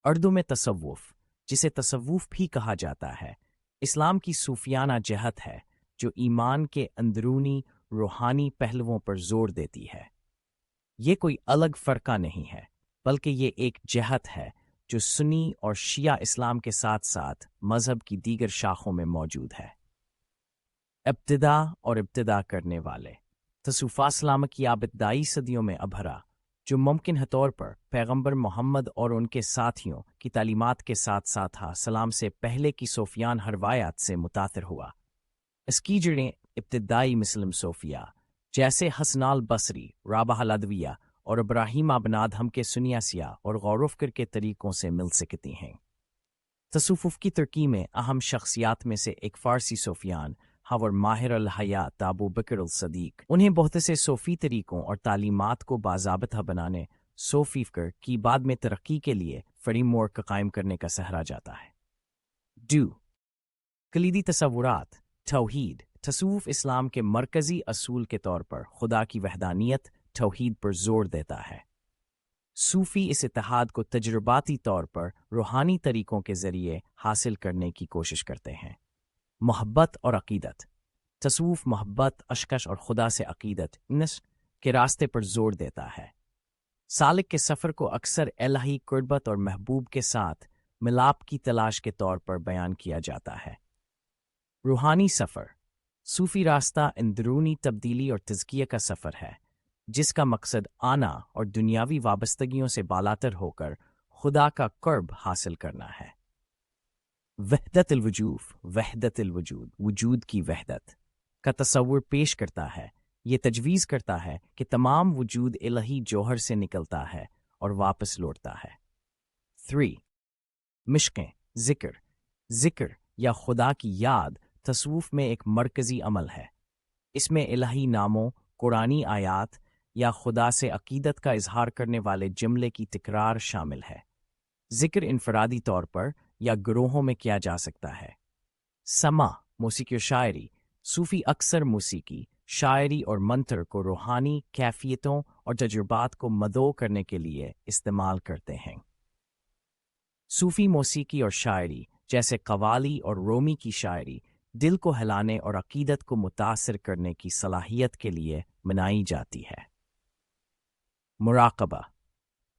اردو میں تصوف، جسے تصوف بھی کہا جاتا ہے، اسلام کی صوفیانہ جہت ہے جو ایمان کے اندرونی روحانی پہلوؤں پر زور دیتی ہے۔ یہ کوئی الگ فرقہ نہیں ہے، بلکہ یہ ایک جہت ہے جو سنی اور شیعہ اسلام کے ساتھ ساتھ مذہب کی دیگر شاخوں میں موجود ہے۔ ابتدا اور ابتدا کرنے والے تصوفہ اسلام کی ابتدائی صدیوں میں ابھرا، جو ممکن ہے طور پر پیغمبر محمد اور ان کے ساتھیوں کی تعلیمات کے ساتھ ساتھ سلام سے پہلے کی صوفیان روایات سے متاثر ہوا۔ اس کی جڑیں ابتدائی مسلم صوفیہ جیسے حسن البصری، رابعہ العدویہ اور ابراہیم ابن ادہم کے سنیاسیہ اور غور و فکر کے طریقوں سے مل سکتی ہیں۔ تصوف کی ترقی میں اہم شخصیات میں سے ایک فارسی صوفیان اور ماہر الحیات ابو بکر الصدیق، انہیں بہت سے صوفی طریقوں اور تعلیمات کو باضابطہ بنانے، صوفی فکر کی بعد میں ترقی کے لیے فریم ورک قائم کرنے کا سہرا جاتا ہے۔ کلیدی تصورات توحید تصوف اسلام کے مرکزی اصول کے طور پر خدا کی وحدانیت توحید پر زور دیتا ہے۔ صوفی اس اتحاد کو تجرباتی طور پر روحانی طریقوں کے ذریعے حاصل کرنے کی کوشش کرتے ہیں۔ محبت اور عقیدت تصوف محبت، اشکش اور خدا سے عقیدت کے راستے پر زور دیتا ہے۔ سالک کے سفر کو اکثر الہی قربت اور محبوب کے ساتھ ملاپ کی تلاش کے طور پر بیان کیا جاتا ہے۔ روحانی سفر صوفی راستہ اندرونی تبدیلی اور تزکیہ کا سفر ہے، جس کا مقصد آنا اور دنیاوی وابستگیوں سے بالاتر ہو کر خدا کا قرب حاصل کرنا ہے۔ وحدت الوجود وجود کی وحدت کا تصور پیش کرتا ہے۔ یہ تجویز کرتا ہے کہ تمام وجود الہی جوہر سے نکلتا ہے اور واپس لوٹتا ہے۔ 3 مشقیں ذکر یا خدا کی یاد تصوف میں ایک مرکزی عمل ہے۔ اس میں الہی ناموں، قرآنی آیات یا خدا سے عقیدت کا اظہار کرنے والے جملے کی تکرار شامل ہے۔ ذکر انفرادی طور پر یا گروہوں میں کیا جا سکتا ہے۔ سماع موسیقی و شاعری صوفی اکثر موسیقی، شاعری اور منتر کو روحانی کیفیتوں اور تجربات کو مدعو کرنے کے لیے استعمال کرتے ہیں۔ صوفی موسیقی اور شاعری جیسے قوالی اور رومی کی شاعری دل کو ہلانے اور عقیدت کو متاثر کرنے کی صلاحیت کے لیے منائی جاتی ہے۔ مراقبہ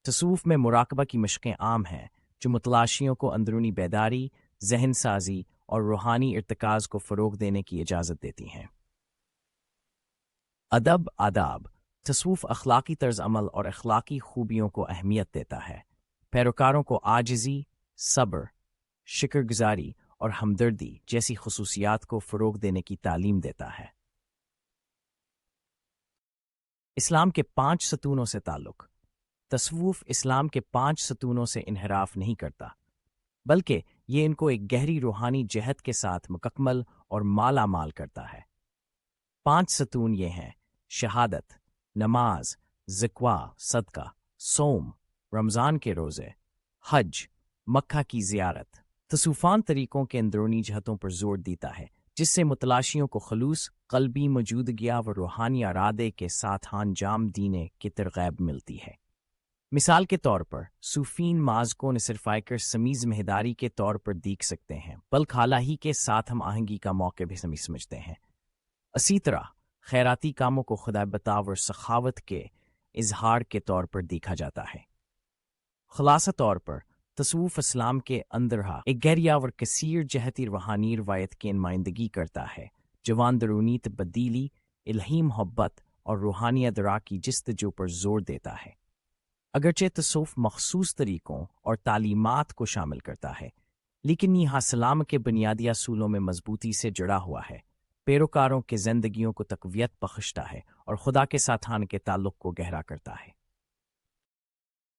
تصوف میں مراقبہ کی مشقیں عام ہیں جو متلاشیوں کو اندرونی بیداری، ذہن سازی اور روحانی ارتکاز کو فروغ دینے کی اجازت دیتی ہیں۔ آداب تصوف اخلاقی طرز عمل اور اخلاقی خوبیوں کو اہمیت دیتا ہے۔ پیروکاروں کو عاجزی، صبر، شکر گزاری اور ہمدردی جیسی خصوصیات کو فروغ دینے کی تعلیم دیتا ہے۔ اسلام کے 5 ستونوں سے تعلق تصوف اسلام کے 5 ستونوں سے انحراف نہیں کرتا، بلکہ یہ ان کو ایک گہری روحانی جہت کے ساتھ مکمل اور مالا مال کرتا ہے۔ 5 ستون یہ ہیں: شہادت، نماز، زکوہ، صدقہ، صوم، رمضان کے روزے، حج، مکہ کی زیارت۔ تصوفان طریقوں کے اندرونی جہتوں پر زور دیتا ہے، جس سے متلاشیوں کو خلوص، قلبی موجودگی و روحانی ارادے کے ساتھ انجام دینے کی ترغیب ملتی ہے۔ مثال کے طور پر صوفین ماز کو نہ صرف ایک سمیز مہداری کے طور پر دیکھ سکتے ہیں، بلکہ حالہ ہی کے ساتھ ہم آہنگی کا موقع بھی سمجھتے ہیں۔ اسی طرح خیراتی کاموں کو خدا بطاو اور سخاوت کے اظہار کے طور پر دیکھا جاتا ہے۔ خلاصہ طور پر تصوف اسلام کے اندر ایک گہرا اور کثیر جہتی روحانی روایت کی نمائندگی کرتا ہے، جو اندرونی تبدیلی، الہی محبت اور روحانی ادراک کی جستجو پر زور دیتا ہے۔ اگرچہ تصوف مخصوص طریقوں اور تعلیمات کو شامل کرتا ہے، لیکن یہ اسلام کے بنیادی اصولوں میں مضبوطی سے جڑا ہوا ہے، پیروکاروں کے زندگیوں کو تقویت بخشتا ہے اور خدا کے ساتھ کے تعلق کو گہرا کرتا ہے۔